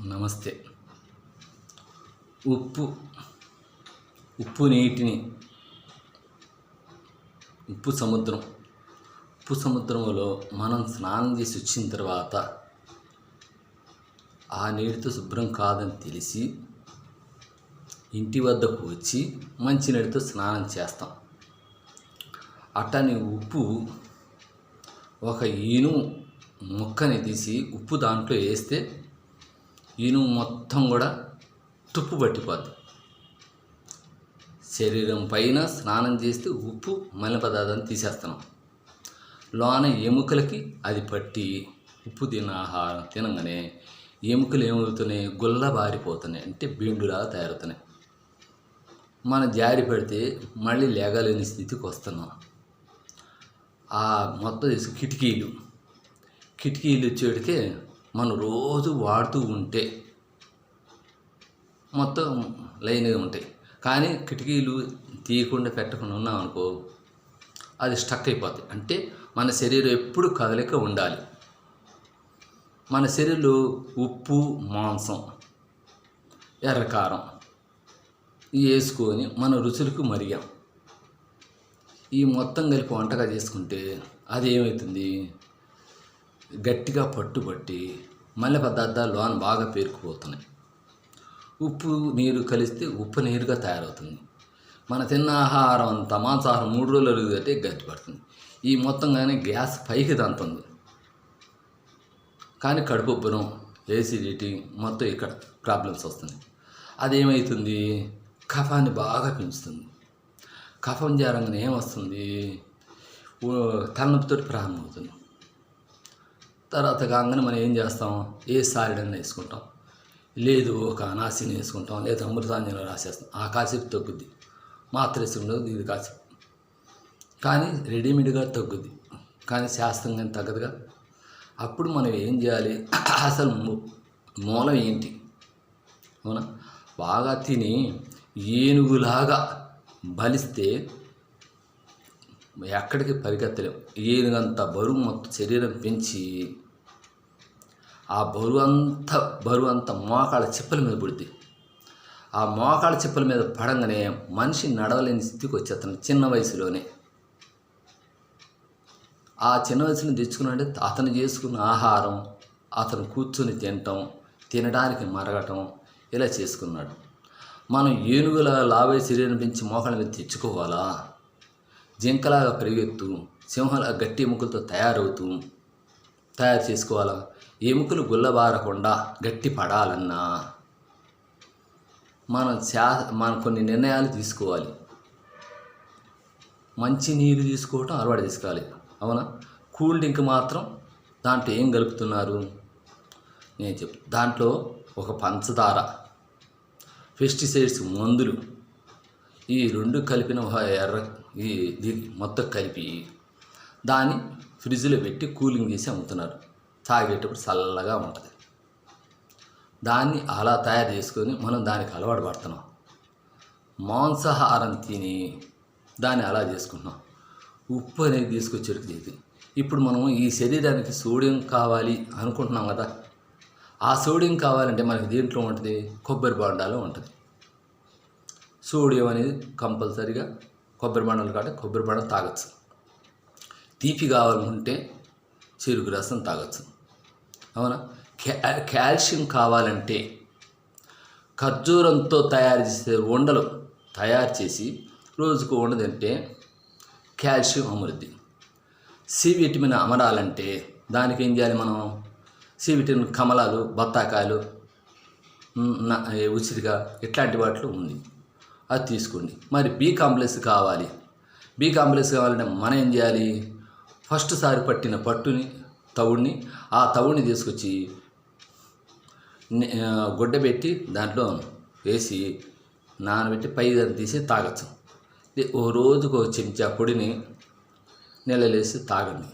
నమస్తే. ఉప్పు ఉప్పు నీటిని ఉప్పు సముద్రంలో మనం స్నానం చేసి వచ్చిన తర్వాత ఆ నీటితో శుభ్రం కాదని తెలిసి ఇంటి వద్దకు వచ్చి మంచినీటితో స్నానం చేస్తాం. అట్టని ఉప్పు ఒక ఈనుము ముక్కని తీసి ఉప్పు దాంట్లో వేస్తే ఈనుము మొత్తం కూడా తుప్పు పట్టిపోద్ది. శరీరం పైన స్నానం చేస్తే ఉప్పు మలిన పదార్థాన్ని తీసేస్తున్నాం. లోన ఎముకలకి అది పట్టి ఉప్పు తిన్న ఆహారం తినగానే ఎముకలు ఏమవుతున్నాయి? గుల్లబారిపోతున్నాయి, అంటే బెండులాగా తయారవుతున్నాయి. మనం జారి పడితే మళ్ళీ లేగలేని స్థితికి వస్తున్నాం. ఆ మొత్తం తీసి కిటికీలు వచ్చేటికే మనం రోజు వాడుతూ ఉంటే మొత్తం లైన్గా ఉంటాయి. కానీ కిటికీలు తీయకుండా పెట్టకుండా ఉన్నామనుకో అది స్టక్ అయిపోతుంది. అంటే మన శరీరం ఎప్పుడు కదలిక ఉండాలి. మన శరీరంలో ఉప్పు, మాంసం, ఎర్రకారం వేసుకొని మన రుచులకు మరిగాం. ఈ మొత్తం కలిపి వంటగా చేసుకుంటే అది ఏమవుతుంది? గట్టిగా పట్టుబట్టి మళ్ళీ పదార్థాలు లోన బాగా పేరుకుపోతున్నాయి. ఉప్పు నీరు కలిస్తే ఉప్పు నీరుగా తయారవుతుంది. మన తిన్న ఆహారం అంతా మాంసాహారం 3 రోజులు అరుగుదంటే గట్టిపడుతుంది. ఈ మొత్తం కానీ గ్యాస్ పైకి దంతుంది. కానీ కడుపు ఉబ్బరం, ఏసిడిటీ మొత్తం ఇక్కడ ప్రాబ్లమ్స్ వస్తుంది. అదేమవుతుంది? కఫాన్ని బాగా పెంచుతుంది. కఫం జారంగానే ఏమొస్తుంది? తలనొప్పితో ప్రారంభమవుతుంది. తర్వాత కాగానే మనం ఏం చేస్తాం? ఏ సారిడన్నా వేసుకుంటాం, లేదు ఒక అనాసిని వేసుకుంటాం, లేదా అమృతాంజనం రాసేస్తాం. ఆ కాసేపు తగ్గుద్ది. మాత్ర వేసుకుంటుంది, ఇది కాసేపు. కానీ రెడీమేడ్గా తగ్గుద్ది, కానీ శాస్త్రంగా తగ్గదుగా. అప్పుడు మనం ఏం చేయాలి? అసలు మూలం ఏంటి? అవునా? బాగా తిని ఏనుగులాగా బలిస్తే ఎక్కడికి పరిగెత్తలేం. ఏనుగంత బరువు మొత్తం శరీరం పెంచి ఆ బరువు అంతా మోకాళ్ళ చిప్పల మీద పడుద్ది. ఆ మోకాళ్ళ చిప్పల మీద పడంగానే మనిషి నడవలేని స్థితికి వచ్చేస్తాను చిన్న వయసులోనే. ఆ చిన్న వయసులో తెచ్చుకున్నాడంటే అతను చేసుకున్న ఆహారం, అతను కూర్చొని తినడానికి మరగటం ఇలా చేసుకున్నాడు. మనం ఏనుగుల లావే శరీరం పెంచి మోకాళ్ళ మీద తెచ్చుకోవాలా? జింకలాగా పరిగెత్తు, సింహంలా గట్టి ఎముకలతో తయారు చేసుకోవాలా? ఎముకలు గుల్లబారకుండా గట్టి పడాలన్నా మనం కొన్ని నిర్ణయాలు తీసుకోవాలి. మంచి నీరు తీసుకోవటం అలవాటు తీసుకోవాలి. అవునా? కూల్ డ్రింక్ మాత్రం దాంట్లో ఏం కలుపుతున్నారు? నేను దాంట్లో ఒక పంచదార, పెస్టిసైడ్స్ మందులు, ఈ 2 కలిపిన ఇది మొత్తం కలిపి దాన్ని ఫ్రిడ్జ్లో పెట్టి కూలింగ్ చేసి అమ్ముతున్నారు. తాగేటప్పుడు చల్లగా ఉంటుంది. దాన్ని అలా తయారు చేసుకొని మనం దానికి అలవాటు పడుతున్నాం. మాంసాహారం తిని దాన్ని అలా చేసుకుంటున్నాం. ఉప్పు అనేది తీసుకొచ్చేటికి చేతి. ఇప్పుడు మనం ఈ శరీరానికి సోడియం కావాలి అనుకుంటున్నాం కదా. ఆ సోడియం కావాలంటే మనకి దీంట్లో ఉంటుంది, కొబ్బరి బొండాలో ఉంటుంది. సోడియం అనేది కంపల్సరీగా కొబ్బరి బొండాలు కాబట్టి కొబ్బరి బొండాలు తాగొచ్చు. తీపి కావాలనుకుంటే చెరుకు రసం తాగొచ్చు. అవునా? కాల్షియం కావాలంటే ఖర్జూరంతో తయారు చేసే ఉండలు తయారు చేసి రోజుకు ఉండ తింటే కాల్షియం అమరుద్ది. సి విటమిన్ అమరాలంటే దానికి ఏం చేయాలి? మనం సి విటమిన్ కమలాలు, బత్తాకాయలు, ఉసిరిగా ఇట్లాంటి వాటిలో ఉంది, అది తీసుకోండి. మరి బి కాంప్లెక్స్ కావాలి. బి కాంప్లెక్స్ కావాలంటే మనం ఏం చేయాలి? ఫస్ట్ సారి పట్టిన ఆ తవుడిని తీసుకొచ్చి గుడ్డ పెట్టి దాంట్లో వేసి నానబెట్టి పై తీసి తాగొచ్చు. ఓ రోజుకు ఒక చెంచా పొడిని నెలలేసి తాగండి.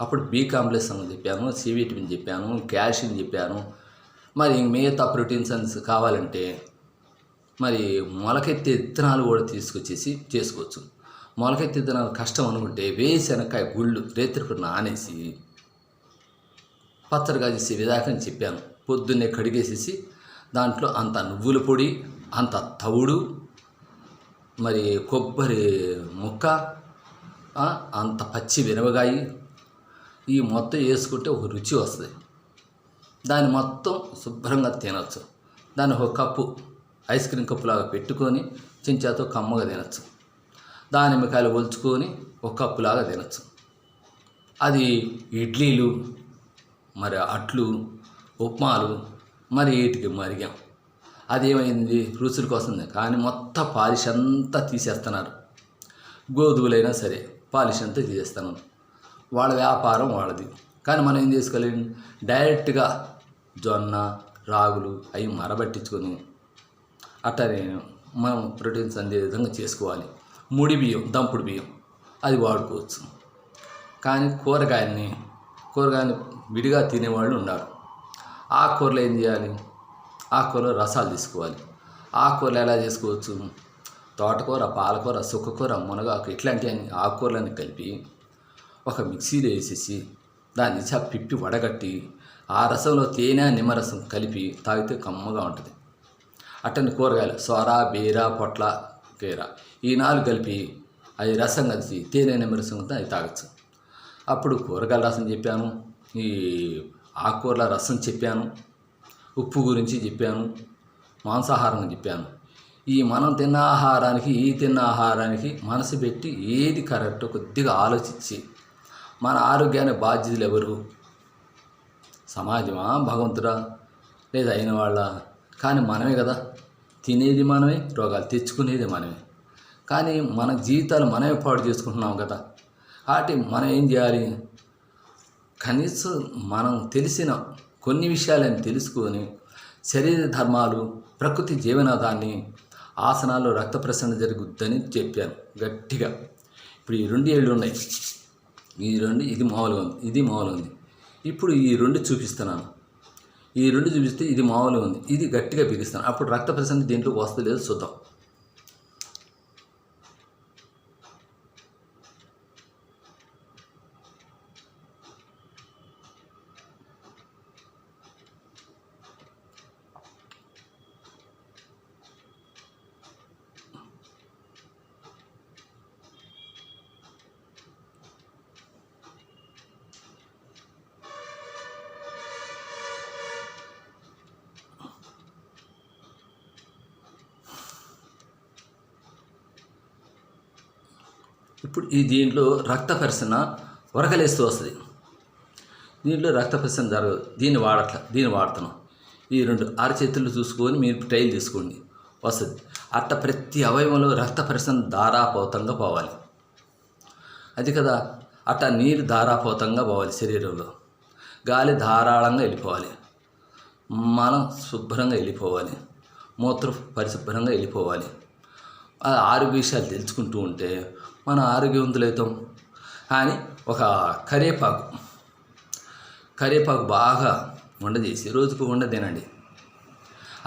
అప్పుడు బి కాంప్లెక్స్ అని చెప్పాను, సి విటమిన్ చెప్పాను, కాల్షియం చెప్పాను. మరి మిగతా ప్రోటీన్స్ కావాలంటే మరి మొలకెత్తే విత్తనాలు కూడా తీసుకొచ్చేసి చేసుకోవచ్చు. మొలకెత్తే విత్తనాలు కష్టం అనుకుంటే వేరుశనగకాయ గుళ్ళు రేత్రిపూట నానేసి పచ్చడిగా చేసే విధానం చెప్పాను. పొద్దున్నే కడిగేసేసి దాంట్లో అంత నువ్వుల పొడి, అంత తవుడు, మరి కొబ్బరి ముక్క, అంత పచ్చి మిరపకాయ, ఈ మొత్తం వేసుకుంటే ఒక రుచి వస్తుంది. దాన్ని మొత్తం శుభ్రంగా తినచ్చు. దాన్ని ఒక కప్పు ఐస్ క్రీమ్ కప్పులాగా పెట్టుకొని చెంచాతో కమ్మగా తినచ్చు. దానిమ్మకాయలు ఒలుచుకొని ఒక కప్పులాగా తినచ్చు. అది ఇడ్లీలు, మరి అట్లు, ఉప్మాలు, మరి వీటికి మరిగాం. అదేమైంది, రుచుల కోసం. కానీ మొత్తం పాలిష్ అంతా తీసేస్తున్నారు. గోధుమలైనా సరే పాలిష్ అంతా తీసేస్తున్నాం. వాళ్ళ వ్యాపారం వాళ్ళది. కానీ మనం ఏం చేసుకోలేం, డైరెక్ట్గా జొన్న, రాగులు అవి మరబట్టించుకొని అట్టనే మనం ప్రోటీన్స్ అందే విధంగా చేసుకోవాలి. ముడి బియ్యం, దంపుడు బియ్యం అది వాడుకోవచ్చు. కానీ కూరగాయల్ని విడిగా తినేవాళ్ళు ఉన్నారు. ఆకుకూరలు ఏం చేయాలి, ఆకుకూరలో రసాలు తీసుకోవాలి. ఆకుకూరలు ఎలా చేసుకోవచ్చు, తోటకూర, పాలకూర, సుక్కకూర, మునగాకు ఇట్లాంటి ఆకుకూరలన్నీ కలిపి ఒక మిక్సీలో వేసేసి దాన్ని పిప్పి వడగట్టి ఆ రసంలో తేనె, నిమ్మరసం కలిపి తాగితే కమ్మగా ఉంటుంది. అట్టని కూరగాయలు సొర, బీర, పొట్ల, కీర ఈ 4 కలిపి అవి రసం కలిసి తేనె, నిమ్మరసంతో అవి తాగొచ్చు. అప్పుడు కూరగాయల రసం చెప్పాను, ఈ ఆకుకూరల రసం చెప్పాను, ఉప్పు గురించి చెప్పాను, మాంసాహారం చెప్పాను. ఈ మనం తిన్న ఆహారానికి, ఈ తిన్న ఆహారానికి మనసు పెట్టి ఏది కరెక్టో కొద్దిగా ఆలోచించి మన ఆరోగ్యానికి బాధ్యతలు ఎవరు, సమాజమా, భగవంతుడా, లేదా అయిన వాళ్ళ? కానీ మనమే కదా, తినేది మనమే, రోగాలు తెచ్చుకునేది మనమే. కానీ మన జీవితాలు మనమే పాడు చేసుకుంటున్నాం కదా. కాబట్టి మనం ఏం చేయాలి, కనీసం మనం తెలిసిన కొన్ని విషయాలను తెలుసుకొని శరీర ధర్మాలు, ప్రకృతి జీవనాధాన్ని, ఆసనాలు రక్త ప్రసరణ జరుగుద్దని చెప్పాను గట్టిగా. ఇప్పుడు ఈ 2 ఏళ్ళు ఉన్నాయి, ఇది మామూలుగా ఉంది, ఇది మామూలుగా ఉంది. ఇప్పుడు ఈ 2 చూపిస్తున్నాను. ఈ 2 చూపిస్తే ఇది మామూలుగా ఉంది, ఇది గట్టిగా బిగిస్తాను. అప్పుడు రక్త ప్రసరణ దేంట్లోకి వస్తుందో లేదో చూద్దాం. ఇప్పుడు దీంట్లో రక్త ప్రసరణ ఉరకలేస్తూ వస్తుంది. దీంట్లో రక్త ప్రసరణ జరగదు. దీన్ని వాడుతున్నాం. ఈ 2 అరచేతులు చూసుకొని మీరు ట్రైల్ తీసుకోండి, వస్తుంది. అట్ట ప్రతి అవయవంలో రక్త ప్రసరణ ధారాపోతంగా పోవాలి. అది కదా, అట్ట నీరు ధారాపోతంగా పోవాలి శరీరంలో. గాలి ధారాళంగా వెళ్ళిపోవాలి. మనం శుభ్రంగా వెళ్ళిపోవాలి. మూత్రం పరిశుభ్రంగా వెళ్ళిపోవాలి. 6 విషయాలు తెలుసుకుంటూ ఉంటే మనం ఆరోగ్యవంతులవుతాం. కానీ ఒక కరివేపాకు బాగా వండచేసి రోజుకు వండ తినండి.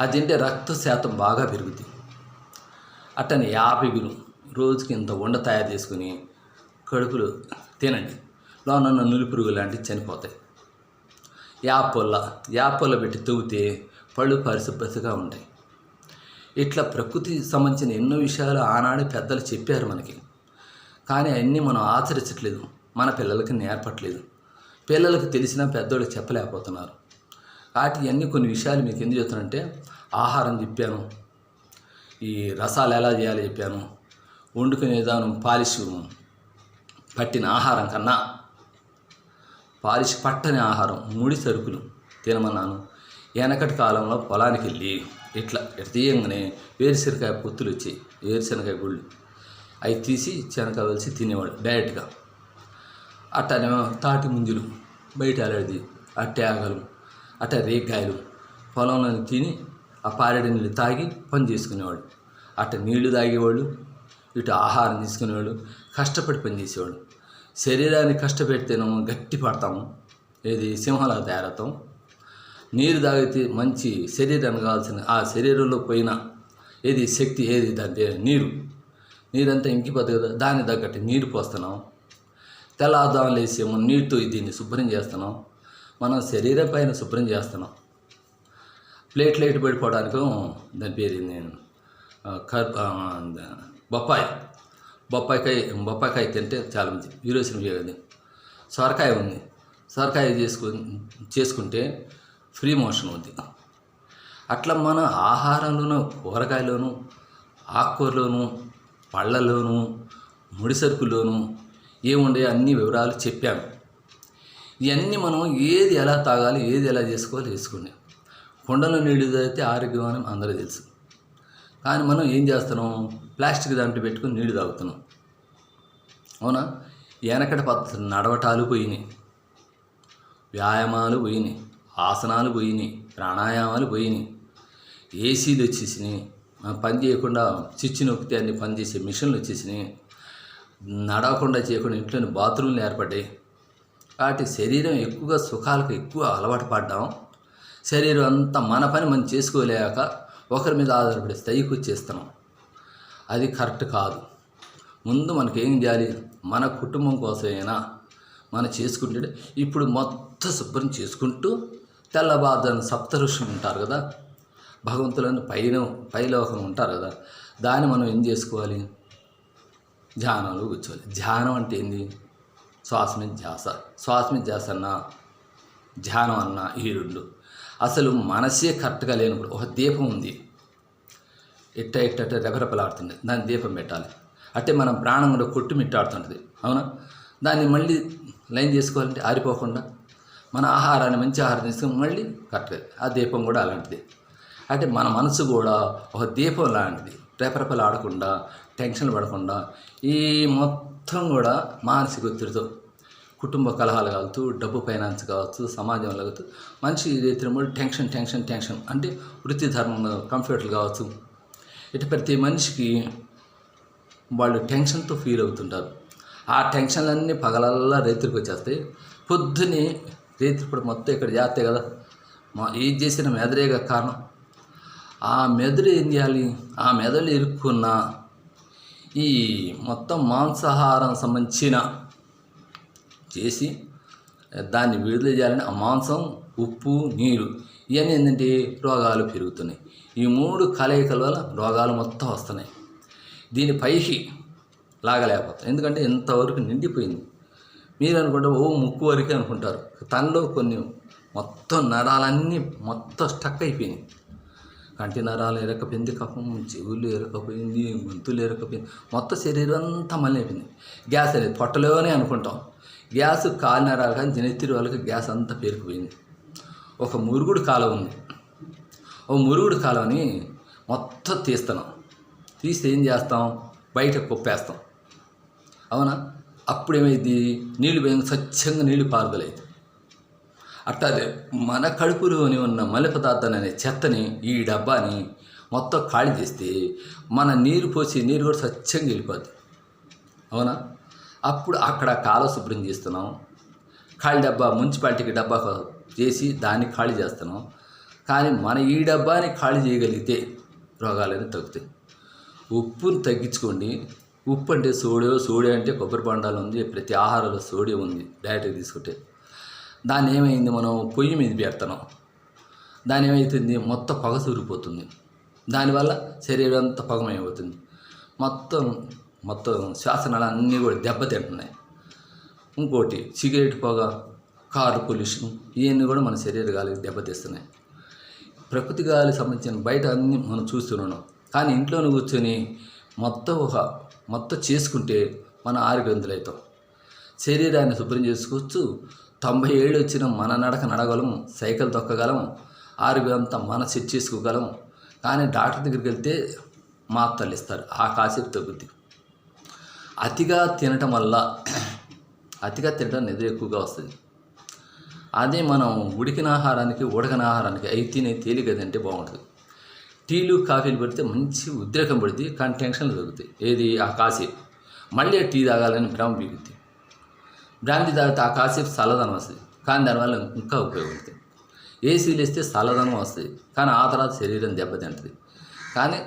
అది తింటే రక్త శాతం బాగా పెరుగుతుంది. అట్టని యాపిగులు రోజుకి ఇంత వండ తయారు చేసుకుని కడుపులో తినండి. లోన నులి పురుగు లాంటివి చనిపోతాయి. యాపొల్ల పెట్టి తవ్వితే పళ్ళు పరిశుభ్రతగా ఉంటాయి. ఇట్లా ప్రకృతికి సంబంధించిన ఎన్నో విషయాలు ఆనాడే పెద్దలు చెప్పారు మనకి. కానీ అవన్నీ మనం ఆచరించట్లేదు, మన పిల్లలకి నేర్పట్లేదు. పిల్లలకు తెలిసినా పెద్దోళ్ళకి చెప్పలేకపోతున్నారు. కాబట్టి ఇవన్నీ కొన్ని విషయాలు మీకు ఎందుకు చెప్తానంటే, ఆహారం చెప్పాను, ఈ రసాలు ఎలా చేయాలో చెప్పాను, వండుకునే విధానం, పాలిష్ పట్టిన ఆహారం కన్నా పాలిష్ పట్టని ఆహారం, ముడి సరుకులు తినమన్నాను. వెనకటి కాలంలో పొలానికి వెళ్ళి ఇట్లా తీయంగానే వేరుశనకాయ పొత్తులు వచ్చాయి, వేరుశనకాయ గుళ్ళు, అవి తీసి శనకాయ కలిసి తినేవాడు డైరెక్ట్గా. అట్టనే తాటి ముంజులు బయట అలది, అట్టాగలు, అట్ట రేగాయలు పొలంలో తిని ఆ పారెడు నీళ్ళు తాగి పని చేసుకునేవాడు. అట్ట నీళ్లు తాగేవాళ్ళు, ఇటు ఆహారం తీసుకునేవాళ్ళు, కష్టపడి పని చేసేవాడు. శరీరాన్ని కష్టపెడితేనేమో గట్టి పడతాము, ఏది సింహాలకు తయారవుతాం. నీరు తాగితే మంచి శరీరానికి కావాల్సిన ఆ శరీరంలో పోయిన ఏది శక్తి, ఏది దాని నీరంతా ఇంకిపోతుంది కదా, దాన్ని తగ్గట్టు నీరు పోస్తున్నాం. తెల్లారుదాం లేసేమో నీటితో దీన్ని శుభ్రం చేస్తున్నాం. మనం శరీరం పైన శుభ్రం చేస్తున్నాం. ప్లేట్లైట్ పడిపోవడానికి దాని పేరు నేను బొప్పాయి బొప్పాయికాయ తింటే చాలా మంచి విరోచనం చేయదు. సొరకాయ ఉంది, సొరకాయ చేసుకుంటే ఫ్రీ మోషన్ ఉంది. అట్లా మన ఆహారంలోనూ, కూరగాయలోను, ఆకుకూరలోను, పళ్ళలోను, ముడి సరుకుల్లోనూ ఏముండే అన్ని వివరాలు చెప్పాము. ఇవన్నీ మనం ఏది ఎలా తాగాలి, ఏది ఎలా చేసుకోవాలి వేసుకోండి. కుండలో నీళ్ళు తాగితే ఆరోగ్యం అని అందరూ తెలుసు. కానీ మనం ఏం చేస్తున్నాం, ప్లాస్టిక్ దాంట్లో పెట్టుకుని నీళ్ళు తాగుతున్నాం. అవునా? వెనకటి పద్ధతి నడవటాలు పోయినాయి, వ్యాయామాలు పోయినాయి, ఆసనాలు పోయినాయి, ప్రాణాయామాలు పోయినాయి, ఏసీలు వచ్చేసినాయి, పని చేయకుండా స్విచ్ నొక్కితే అన్ని పనిచేసే మిషన్లు వచ్చేసినాయి, నడవకుండా చేయకుండా ఇంట్లోని బాత్రూమ్లు ఏర్పడ్డాయి. కాబట్టి శరీరం ఎక్కువగా సుఖాలకు ఎక్కువ అలవాటు పడ్డాం. శరీరం అంతా మన పని మనం చేసుకోలేక ఒకరి మీద ఆధారపడి స్థాయికి వచ్చేస్తున్నాం. అది కరెక్ట్ కాదు. ముందు మనకేం చేయాలి, మన కుటుంబం కోసమైనా మనం చేసుకుంటే, ఇప్పుడు మొత్తం శుభ్రం చేసుకుంటూ తెల్లబాదని సప్త ఋషులు ఉంటారు కదా, భగవంతులను పైలోకం ఉంటారు కదా, దాన్ని మనం ఏం చేసుకోవాలి, ధ్యానంలో కూర్చోవాలి. ధ్యానం అంటే ఏంది, శ్వాస మీద ధ్యాస అన్నా ధ్యానం అన్నా ఈ రెండు. అసలు మనసే కరెక్ట్గా లేనప్పుడు ఒక దీపం ఉంది, ఇట్ట రెపరెపలాడుతుంది, దాన్ని దీపం పెట్టాలి. అంటే మనం ప్రాణం కూడా కొట్టుమిట్టాడుతుంటుంది. అవునా? దాన్ని మళ్ళీ లైన్ చేసుకోవాలంటే ఆరిపోకుండా మన ఆహారాన్ని, మంచి ఆహారం తీసుకుని మళ్ళీ కరెక్ట్గా ఆ దీపం కూడా అలాంటిది. అంటే మన మనసు కూడా ఒక దీపం లాంటిది, రెపరెపలాడకుండా, టెన్షన్ పడకుండా, ఈ మొత్తం కూడా మానసిక ఒత్తిడితో, కుటుంబ కలహాలు కావచ్చు, డబ్బు ఫైనాన్స్ కావచ్చు, సమాజంలో కావచ్చు, మనిషి రీతిలో టెన్షన్ అంటే వృత్తి ధర్మంలో కంఫర్ట్లు కావచ్చు. ఇటు ప్రతి మనిషికి వాళ్ళు టెన్షన్తో ఫీల్ అవుతుంటారు. ఆ టెన్షన్లన్నీ పగలల్లా రైతులకు వచ్చేస్తాయి. పొద్దున్నే రైతులు కూడా మొత్తం ఇక్కడ చేస్తాయి కదా, ఏది చేసిన మెదరేగా కారణం. ఆ మెదడు ఏం చేయాలి, ఆ మెదడు ఇరుక్కున్న ఈ మొత్తం మాంసాహారం సంబంధించిన చేసి దాన్ని విడుదల చేయాలని ఆ మాంసం, ఉప్పు, నీరు ఇవన్నీ ఏంటంటే రోగాలు పెరుగుతున్నాయి. ఈ మూడు కలయికల వల్ల రోగాలు మొత్తం వస్తున్నాయి. దీని పైకి లాగలేకపోతాం, ఎందుకంటే ఇంతవరకు నిండిపోయింది. మీరు అనుకుంటే ముక్కు వరకే అనుకుంటారు, తనలో కొన్ని మొత్తం నరాలన్నీ మొత్తం స్టక్ అయిపోయినాయి. కంటి నరాలు ఎరకపోయింది, కఫం, చెవులు ఎరకపోయింది, గొంతులు ఎరకపోయింది, మొత్తం శరీరం అంతా మళ్ళీ అయిపోయింది. గ్యాస్ అనేది పొట్టలోనే అనుకుంటాం, గ్యాస్ కాలు నరాలు కానీ జనెత్తిరి వాళ్ళకి గ్యాస్ అంతా పేరుకుపోయింది. ఒక మురుగుడు కాలం ఉంది, ఒక మురుగుడు కాలంని మొత్తం తీస్తున్నాం. తీస్తే ఏం చేస్తాం, బయట కుప్పేస్తాం. అవునా? అప్పుడు ఏమైంది, నీళ్ళు పోయి స్వచ్ఛంగా నీళ్ళు పారుదలైంది. అట్లాగే మన కడుపులోని ఉన్న మలి పదార్థాన్ని అనే చెత్తని, ఈ డబ్బాని మొత్తం ఖాళీ చేస్తే మన నీరు పోసి నీరు కూడా స్వచ్ఛంగా వెళ్ళిపోద్ది. అవునా? అప్పుడు అక్కడ కాలువ శుభ్రం చేస్తున్నాం, ఖాళీ డబ్బా మున్సిపాలిటీకి డబ్బా చేసి దాన్ని ఖాళీ చేస్తున్నాం. కానీ మన ఈ డబ్బాని ఖాళీ చేయగలిగితే రోగాలన్నీ తగ్గుతాయి. ఉప్పుని తగ్గించుకోండి. ఉప్పు అంటే సోడియం అంటే కొబ్బరి బొండాలు ఉంది, ప్రతి ఆహారంలో సోడియం ఉంది డైరెక్ట్గా తీసుకుంటే. దాన్ని ఏమైంది, మనం పొయ్యి మీద పెడుతున్నాం, దాని ఏమవుతుంది, మొత్తం పొగ సూరిపోతుంది. దానివల్ల శరీరం అంతా పొగమైపోతుంది. మొత్తం శ్వాసనాలు అన్నీ కూడా దెబ్బతింటున్నాయి. ఇంకోటి సిగరెట్ పొగ, కారు పొల్యూషన్ ఇవన్నీ కూడా మన శరీర గాలికి దెబ్బతీస్తున్నాయి. ప్రకృతి గాలికి సంబంధించిన బయట అన్నీ మనం చూస్తున్నాం. కానీ ఇంట్లోనే కూర్చొని మొత్తం చేసుకుంటే మన ఆరోగ్యవంతులవుతాం. శరీరాన్ని శుభ్రం చేసుకోవచ్చు. 90 ఏళ్ళు వచ్చిన మన నడక నడగలం, సైకిల్ తొక్కగలం, ఆరోగ్యం అంతా మన సెట్ చేసుకోగలం. కానీ డాక్టర్ దగ్గరికి వెళ్తే మాత్రలు ఇస్తారు, ఆ కాసేపు తగ్గుద్ది. అతిగా తినటం వల్ల నిద్ర ఎక్కువగా వస్తుంది. అదే మనం ఉడకని ఆహారానికి అవి తినే తేలికదంటే బాగుంటుంది. టీలు కాఫీలు పెడితే మంచి ఉద్రేకం పడుతుంది, కానీ టెన్షన్లు తగ్గుతాయి. ఏది, ఆ కాసేపు మళ్ళీ టీ తాగాలని భ్రమ బిగుద్ది. బ్రాంతి తాగితే ఆ కాసేపు చల్లదనం వస్తుంది, కానీ దానివల్ల ఇంకా ఉపయోగపడుతుంది. ఏసీలు వేస్తే చల్లదనం వస్తుంది, కానీ ఆ తర్వాత శరీరం దెబ్బతింటుంది. కానీ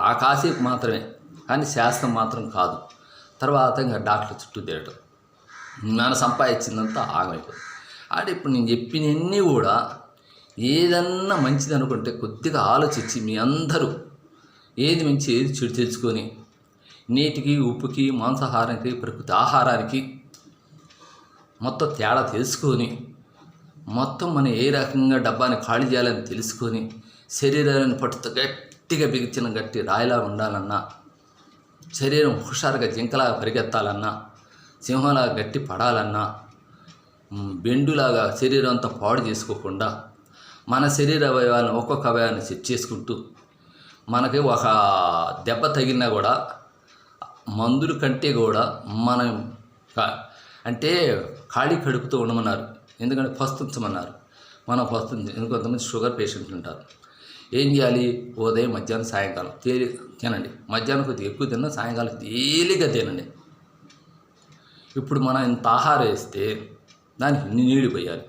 ఆ కాసేపు మాత్రమే, కానీ శాస్త్రం మాత్రం కాదు. తర్వాత ఇంకా డాక్టర్ చుట్టూ తిరగటం, మనం సంపాదించిందంతా ఆగమైపోతుంది. అంటే ఇప్పుడు నేను చెప్పినవన్నీ కూడా ఏదన్నా మంచిది అనుకుంటే కొద్దిగా ఆలోచించి మీ అందరూ ఏది మంచి ఏది చెడు తెచ్చుకొని నీటికి, ఉప్పుకి, మాంసాహారానికి, ప్రకృతి ఆహారానికి మొత్తం తేడా తెలుసుకొని మొత్తం మనం ఏ రకంగా డబ్బాని ఖాళీ చేయాలని తెలుసుకొని శరీరాన్ని పట్టుతో గట్టిగా బిగించిన గట్టి రాయిలా ఉండాలన్నా, శరీరం హుషారుగా జింకలాగా పరిగెత్తాలన్నా, సింహంలాగా గట్టి పడాలన్నా, బెండులాగా శరీరం అంతా పాడు చేసుకోకుండా మన శరీర అవయవాలను ఒక్కొక్క అవయవాన్ని సెట్ చేసుకుంటూ మనకి ఒక దెబ్బ తగిలినా కూడా మందుల కంటే కూడా మనం అంటే ఖాళీ కడుపుతో ఉండమన్నారు. ఎందుకంటే పస్తుంచమన్నారు. మనం పస్తుంది కొంతమంది షుగర్ పేషెంట్లు ఉంటారు. ఏం చేయాలి? ఉదయం, మధ్యాహ్నం, సాయంకాలం తినండి. మధ్యాహ్నం కొద్దిగా ఎక్కువ తిన్నా, సాయంకాలం తేలిగా తినండి. ఇప్పుడు మనం ఇంత ఆహారం వేస్తే దానికి నీళ్ళు పోయాలి.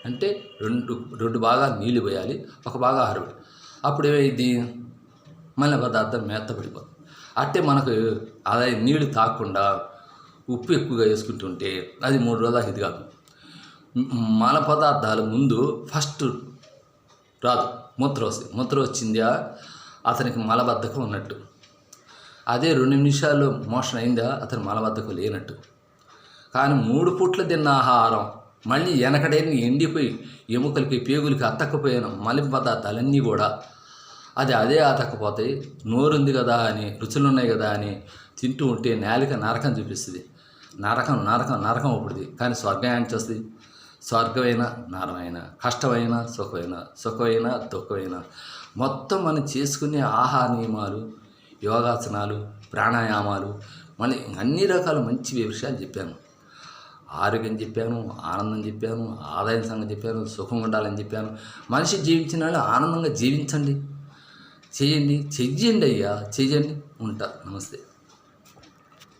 అంటే రెండు భాగాలు నీళ్ళు పోయాలి, ఒక భాగా ఆహారం. అప్పుడు ఏమైంది? మళ్ళీ పదార్థం మెత్తపడిపోతుంది. అంటే మనకు అదే నీళ్ళు తాగకుండా ఉప్పు ఎక్కువగా వేసుకుంటుంటే అది 3 రోజులు ఇది కాదు. మల పదార్థాలు ముందు ఫస్ట్ రాదు, మూత్రం వచ్చిందా అతనికి మలబద్ధకం ఉన్నట్టు. అదే 2 నిమిషాల్లో మోషన్ అయిందా అతను మలబద్ధకం లేనట్టు. కానీ 3 పూట్ల తిన్న ఆహారం మళ్ళీ వెనకడేని ఎండిపోయి ఎముకలకి, పేగులకి అతక్కపోయిన మలి పదార్థాలన్నీ కూడా అదే అతక్కపోతాయి. నోరుంది కదా అని, రుచులు ఉన్నాయి కదా అని తింటూ ఉంటే నేలిక నరకం చూపిస్తుంది. నరకం అప్పుడుది. కానీ స్వర్గం ఏంటి వస్తుంది? స్వర్గమైన నరమైన, కష్టమైన సుఖమైన దుఃఖమైన మొత్తం మనం చేసుకునే ఆహార నియమాలు, యోగాసనాలు, ప్రాణాయామాలు, మళ్ళీ అన్ని రకాల మంచి విషయాలు చెప్పాను. ఆరోగ్యం చెప్పాను, ఆనందం చెప్పాను, ఆదాయం సంగతి చెప్పాను, సుఖంగా ఉండాలని చెప్పాను. మనిషి జీవించిన వాళ్ళు ఆనందంగా జీవించండి, చెయ్యండి అయ్యా, చెయ్యండి. ఉంటా. నమస్తే.